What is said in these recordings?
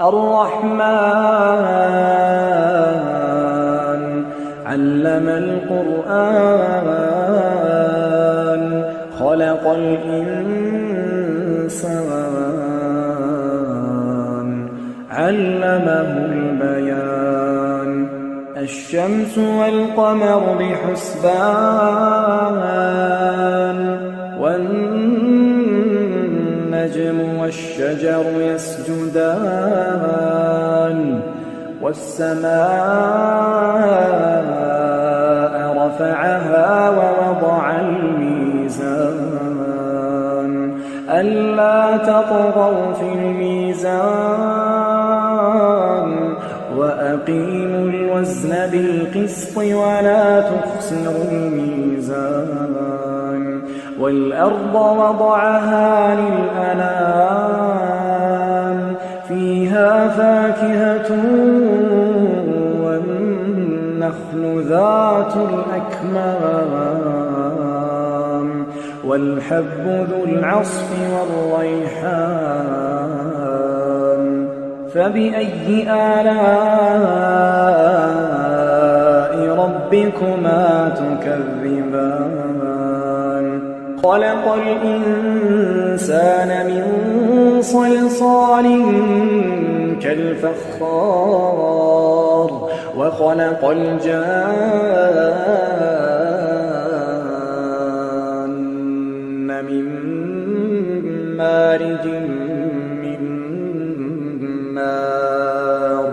الرحمن علم القرآن خلق الإنسان علمه البيان الشمس والقمر بحسبان والنجم والشجر يسجدان والسماء رفعها ووضع الميزان ألا تطغوا في الميزان وأقيموا الوزن بالقسط ولا تخسروا الميزان والأرض وضعها للأنام فيها فاكهة والنخل ذات الأكمام والحب ذو العصف والريحان فبأي آلاء ربكما تكذبان خلق الإنسان من صلصال كالفخار وخلق الجان من مارج من نار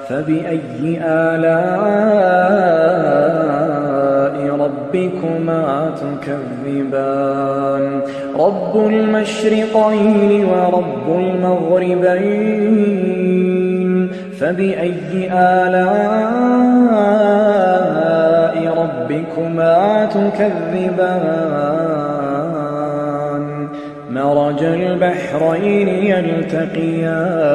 فبأي آلاء ربكما تكذبان رب المشرقين ورب المغربين فبأي آلاء ربكما تكذبان مرج البحرين يلتقيان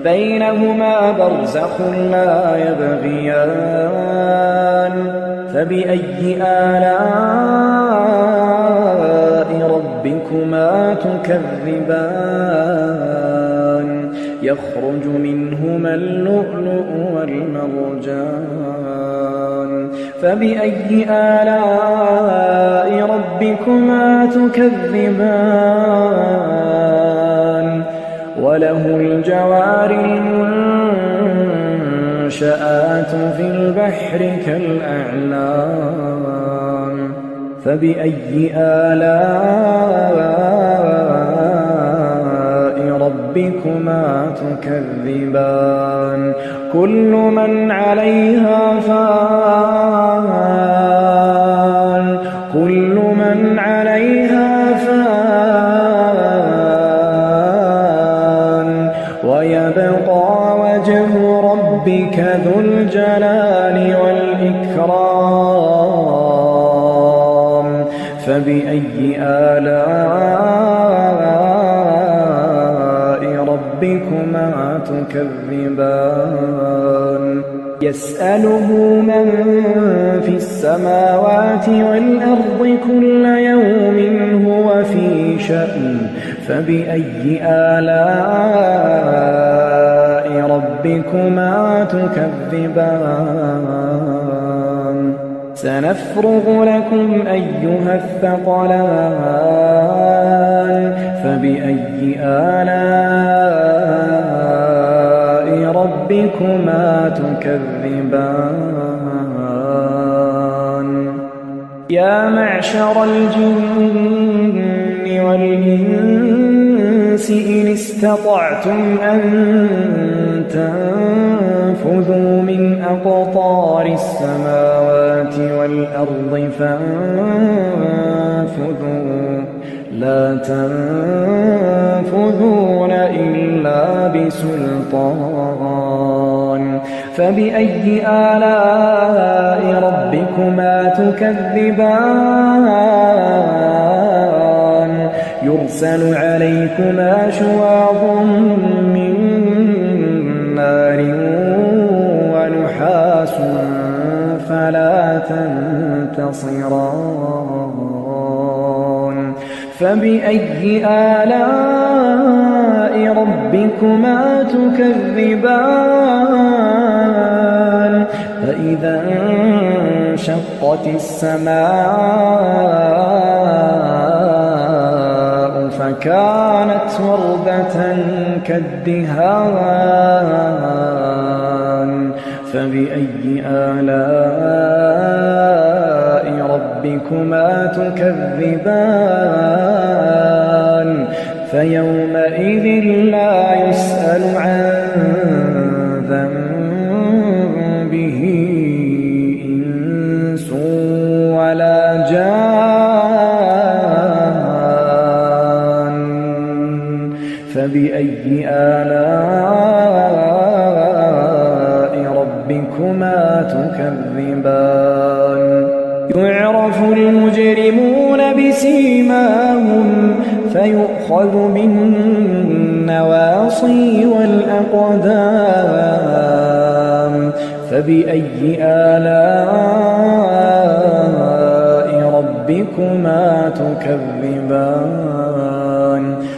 بينهما برزخ لا يبغيان فبأي آلاء ربكما تكذبان يخرج منهما اللؤلؤ والمرجان فبأي آلاء ربكما تكذبان وله الجوار المنشآت في البحر كالأعلام فبأي آلاء ربكما تكذبان كل من عليها فان كل من عليها فان ويبقى وجه ربك ذو الجلال والإكرام فبأي آلاء ربكما تكذبان يسأله من في السماوات والأرض كل يوم هو في شأن فبأي آلاء ربكما تكذبان سنفرغ لكم أيها الثقلان فبأي آلاء ربكما تكذبان يا معشر الجن والإنس إن استطعتم أن تنفذوا من أقطار السماوات والأرض فانفذوا لا تنفذون إلا بسلطان فبأي آلاء ربكما تكذبان يرسل عليكما شواظ من نار ونحاس فلا تنتصران فبأي آلاء ربكما تكذبان فإذا انشقت السماء فكانت وردة كالدهان فبأي آلاء ربكما تكذبان فيومئذ لا يسأل عن ذنبه إنس ولا جان فبأي آلاء ربكما تكذبان يعرف المجرمون بسيماهم فيؤخذ بالنواصي والأقدام فبأي آلاء ربكما تكذبان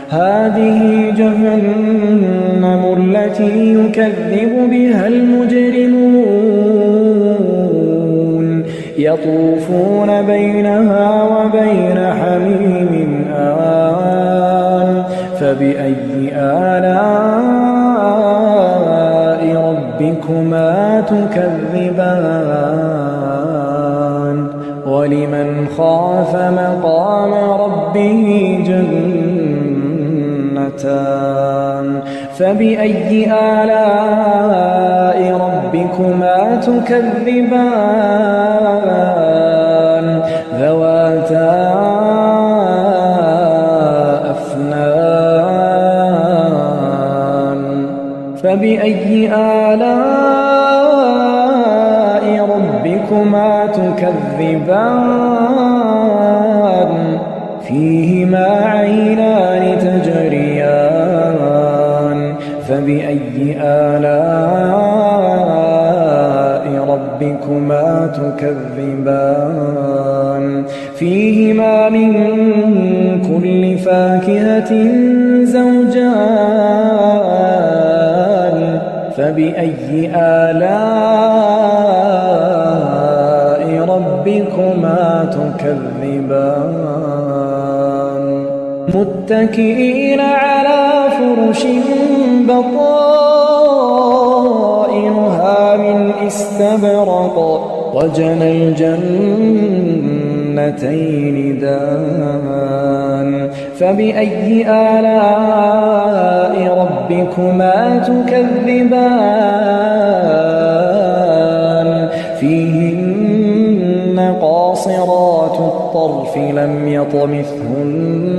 هذه جهنم التي يكذب بها المجرمون يطوفون بينها وبين حميم آن فبأي آلاء ربكما تكذبان ولمن خاف مقام ربه جنتان فبأي آلاء ربكما تكذبان ذواتا أفنان فبأي آلاء ربكما تكذبان فيهما عينان تجريان فبأي آلاء ربكما تكذبان فيهما من كل فاكهة زوجان فبأي آلاء ربكما تكذبان متكئين على فرش بطائنها من استبرق وجنى الجنتين دان فبأي آلاء ربكما تكذبان فيهن قاصرات الطرف لم يطمثهن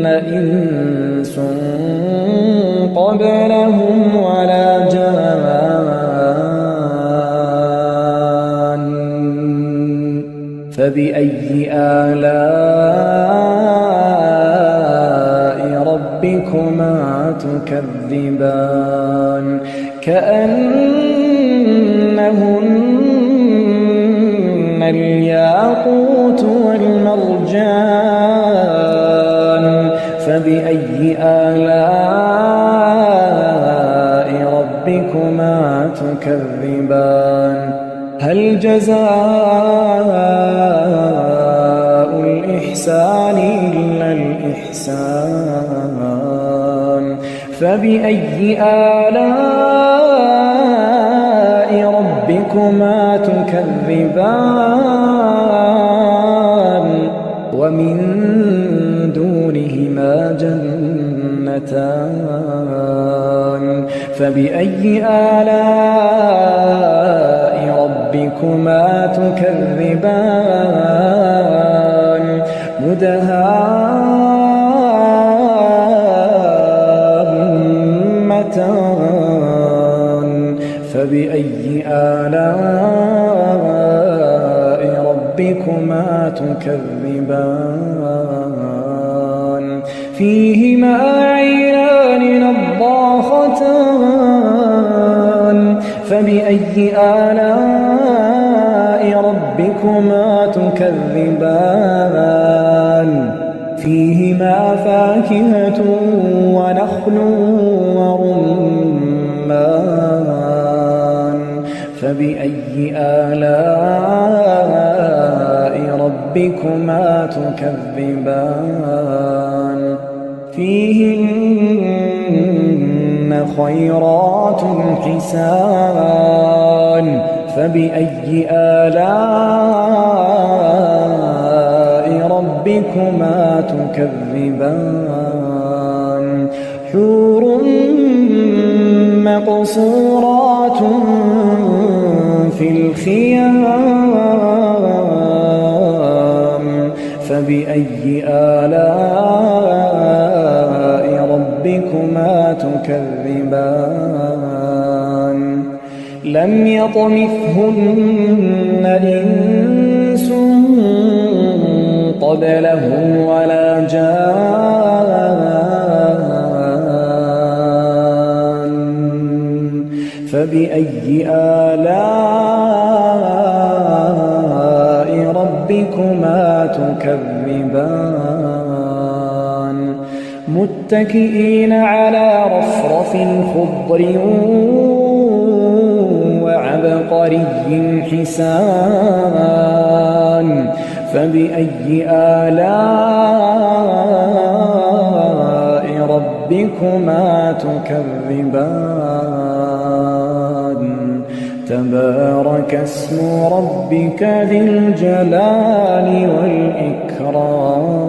إنس قبلهم ولا جان فبأي آلاء ربكما تكذبان كأنهن الياقوت والمرجان فبأي آلاء ربكما تكذبان هل جزاء الإحسان إلا الإحسان فبأي آلاء ربكما تكذبان ومن دونهما جنتان فبأي آلاء ربكما تكذبان مدهامتان فبأي آلاء ربكما تكذبان فيهما عينان نضاختان فبأي آلاء ربكما تكذبان فيهما فاكهة ونخل ورمان فبأي آلاء ربكما تكذبان فيهن خيرات حسان فبأي آلاء ربكما تكذبان حور مقصورات في الخيام فبأي آلاء ربكما تكذبان لم يطمثهن إنس قبلهم ولا جان فبأي آلاء ربكما تكذبان متكئين على رفرف خضر وعبقري حسان فبأي آلاء ربكما تكذبان تبارك اسم ربك ذي الجلال والإكرام